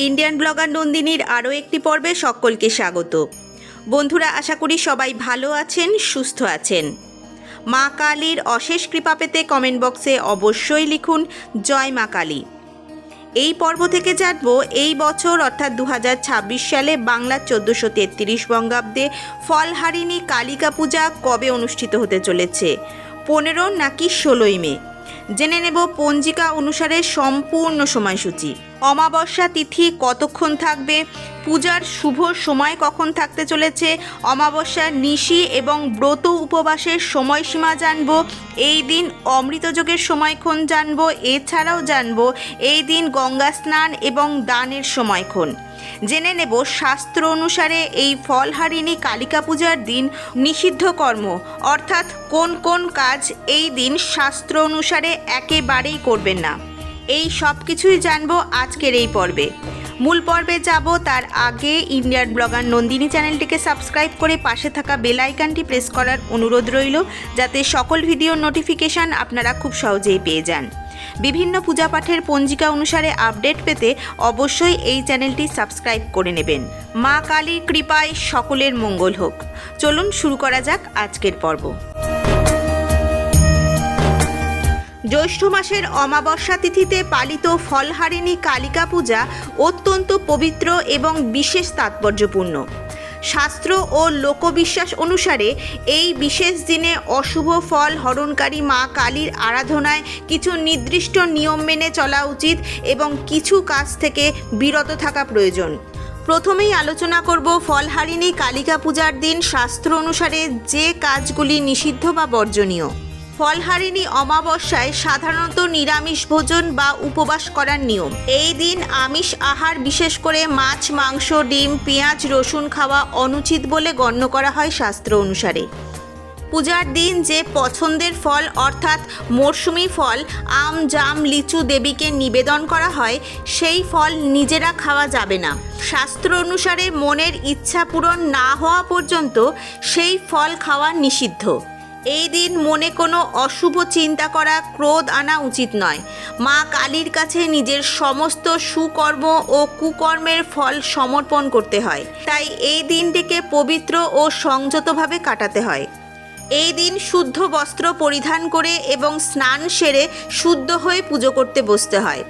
Indian blogger নন্দিনীর আরও একটি পর্বে সকলকে স্বাগত। বন্ধুরা, আশা করি সবাই ভালো আছেন, সুস্থ আছেন। মা কালীর অশেষ কৃপা পেতে কমেন্ট বক্সে অবশ্যই লিখুন জয় মা কালী। এই পর্ব থেকে জানবো এই বছর অর্থাৎ 2026 সালে বাংলার 1433 বঙ্গাব্দে ফলহারিণী কালিকা পূজা কবে অনুষ্ঠিত হতে চলেছে, 15 নাকি 16 মে। জেনে নেব পঞ্জিকা অনুসারে সম্পূর্ণ সময়সূচি। অমাবস্যা তিথি কতক্ষণ থাকবে, পূজার শুভ সময় কখন থাকতে চলেছে, অমাবস্যার নিশি এবং ব্রত উপবাসের সময়সীমা জানব, এই দিন অমৃতযোগের সময়ক্ষণ জানব, এছাড়াও জানব এই দিন গঙ্গা স্নান এবং দানের সময়ক্ষণ। জেনে নেব শাস্ত্র অনুসারে এই ফলহারিণী কালিকা পূজার দিন নিষিদ্ধ কর্ম অর্থাৎ কোন কোন কাজ এই দিন শাস্ত্র অনুসারে একেবারেই করবেন না। এই সব কিছুই জানবো আজকের এই পর্বে। মূল পর্বে যাব তার আগে ইন্ডিয়ান ব্লগার নন্দিনী চ্যানেলটিকে সাবস্ক্রাইব করে পাশে থাকা বেল আইকনটি প্রেস করার অনুরোধ রইল, যাতে সকল ভিডিওর নোটিফিকেশান আপনারা খুব সহজেই পেয়ে যান। বিভিন্ন পূজা পাঠের পঞ্জিকা অনুসারে আপডেট পেতে অবশ্যই এই চ্যানেলটি সাবস্ক্রাইব করে নেবেন। মা কালীর কৃপায় সকলের মঙ্গল হোক। চলুন শুরু করা যাক আজকের পর্ব। জ্যৈষ্ঠ মাসের অমাবস্যা তিথিতে পালিত ফলহারিণী কালিকা পূজা অত্যন্ত পবিত্র এবং বিশেষ তাৎপর্যপূর্ণ। শাস্ত্র ও লোকবিশ্বাস অনুসারে এই বিশেষ দিনে অশুভ ফল হরণকারী মা কালীর আরাধনায় কিছু নির্দিষ্ট নিয়ম মেনে চলা উচিত এবং কিছু কাজ থেকে বিরত থাকা প্রয়োজন। প্রথমেই আলোচনা করব ফলহারিণী কালিকা পূজার দিন শাস্ত্র অনুসারে যে কাজগুলি নিষিদ্ধ বা বর্জনীয়। ফলহারিণী অমাবস্যায় সাধারণত নিরামিষ ভোজন বা উপবাস করার নিয়ম। এই দিন আমিষ আহার, বিশেষ করে মাছ, মাংস, ডিম, পেঁয়াজ, রসুন খাওয়া অনুচিত বলে গণ্য করা হয় শাস্ত্র অনুসারে। পূজার দিন যে পছন্দের ফল অর্থাৎ মরশুমি ফল আম, জাম, লিচু দেবীকে নিবেদন করা হয়, সেই ফল নিজেরা খাওয়া যাবে না। শাস্ত্র অনুসারে মনের ইচ্ছা পূরণ না হওয়া পর্যন্ত সেই ফল খাওয়া নিষিদ্ধ। এই দিন মনে কোনো অশুভ চিন্তা করা, ক্রোধ আনা উচিত নয়। মা কালীর কাছে নিজের সমস্ত সুকর্ম ও কুকর্মের ফল সমর্পণ করতে হয়, তাই এই দিনটিকে পবিত্র ও সংযতভাবে কাটাতে হয়। এই দিন শুদ্ধ বস্ত্র পরিধান করে এবং স্নান সেরে শুদ্ধ হয়ে পুজো করতে বসতে হয়।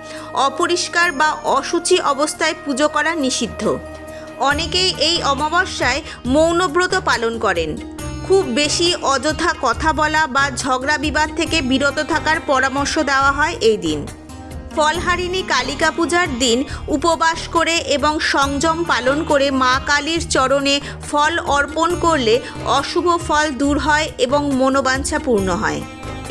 অপরিষ্কার বা অশুচি অবস্থায় পুজো করা নিষিদ্ধ। অনেকেই এই অমাবস্যায় মৌনব্রত পালন করেন। খুব বেশি অযথা কথা বলা বা ঝগড়া বিবাদ থেকে বিরত থাকার পরামর্শ দেওয়া হয় এই দিন। ফলহারিণী কালিকা পূজার দিন উপবাস করে এবং সংযম পালন করে মা কালীর চরণে ফল অর্পণ করলে অশুভ ফল দূর হয় এবং মনোবাঞ্ছা পূর্ণ হয়।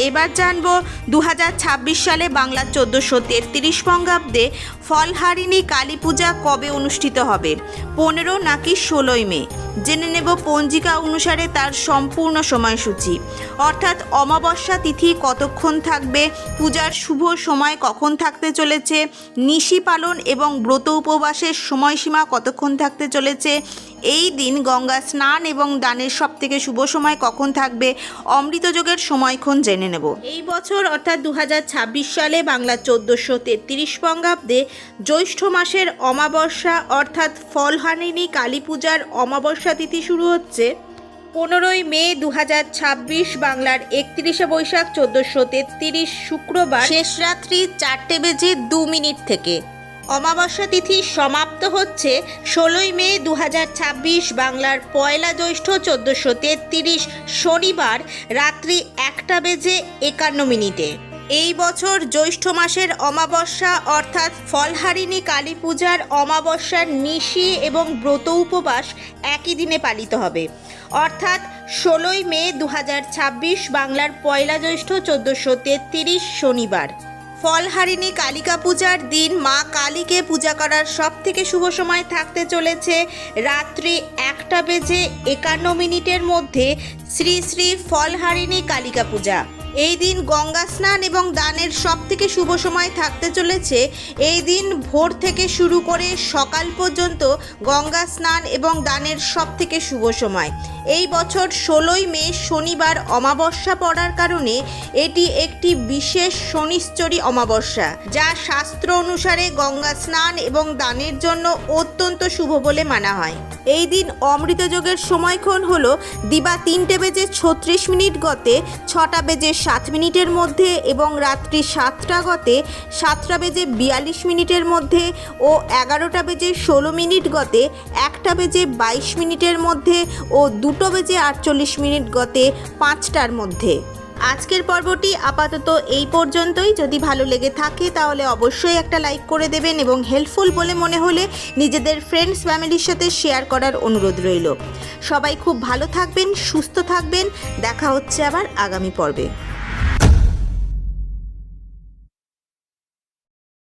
এবার জানব 2026 সালে বাংলার 1433 বঙ্গাব্দে ফলহারিণী কালী পূজা কবে অনুষ্ঠিত হবে, 15 নাকি 16 মে। জেনে নেব পঞ্জিকা অনুসারে তার সম্পূর্ণ সময়সূচি, অর্থাৎ অমাবস্যা তিথি কতক্ষণ থাকবে, পূজার শুভ সময় কখন থাকতে চলেছে, নিশি পালন এবং ব্রত উপবাসের সময়সীমা কতক্ষণ থাকতে চলেছে, এই দিন গঙ্গা স্নান এবং দানের সবথেকে শুভ সময় কখন থাকবে, অমৃতযোগের সময়ক্ষণ জেনে নেব। এই বছর অর্থাৎ 2026 সালে বাংলার 1433 বঙ্গাব্দে জ্যৈষ্ঠ মাসের অমাবস্যা অর্থাৎ ফলহারিণী কালী পূজার অমাবস্যা তিথি শুরু হচ্ছে 15 মে 2026, বাংলার 31 বৈশাখ 1433 শুক্রবার শেষ রাত্রি 4:02 থেকে। অমাবস্যা তিথি সমাপ্ত হচ্ছে 16 মে 2026, বাংলার 1 জ্যৈষ্ঠ 1433 শনিবার রাত্রি 1:51। এই বছর জ্যৈষ্ঠ মাসের অমাবস্যা অর্থাৎ ফলহারিণী কালী পূজার অমাবস্যার নিশি এবং ব্রত উপবাস একই দিনে পালিত হবে, অর্থাৎ 16 মে 2026, বাংলার 1 জ্যৈষ্ঠ 1433 শনিবার। ফলহারিণী কালিকা পূজার দিন মা কালীকে পূজা করার সবথেকে শুভ সময় থাকতে চলেছে রাত্রি 1:51 মধ্যে শ্রী শ্রী ফলহারিণী কালিকা পূজা। এই দিন গঙ্গা স্নান এবং দানের সবথেকে শুভ সময় থাকতে চলেছে। এই দিন ভোর থেকে শুরু করে সকাল পর্যন্ত গঙ্গা স্নান এবং দানের সবথেকে শুভ সময়। এই বছর 16ই মে শনিবার অমাবস্যা পড়ার কারণে এটি একটি বিশেষ শনিশ্চরী অমাবস্যা, যা শাস্ত্র অনুসারে গঙ্গা স্নান এবং দানের জন্য অত্যন্ত শুভ বলে মানা হয়। এই দিন অমৃত যোগের সময়ক্ষণ হলো দিবা 3:36 গতে 6:07 মধ্যে এবং রাত্রি 7টা গতে 7:42 মধ্যে ও 11:16 গতে 1:22 মধ্যে ও 2:48 গতে 5টার মধ্যে। আজকের পর্বটি আপাতত এই পর্যন্তই। যদি ভালো লেগে থাকে তাহলে অবশ্যই একটা লাইক করে দেবেন এবং হেল্পফুল বলে মনে হলে নিজেদের ফ্রেন্ডস ফ্যামিলির সাথে শেয়ার করার অনুরোধ রইল। সবাই খুব ভালো থাকবেন, সুস্থ থাকবেন। দেখা হচ্ছে আবার আগামী পর্বে।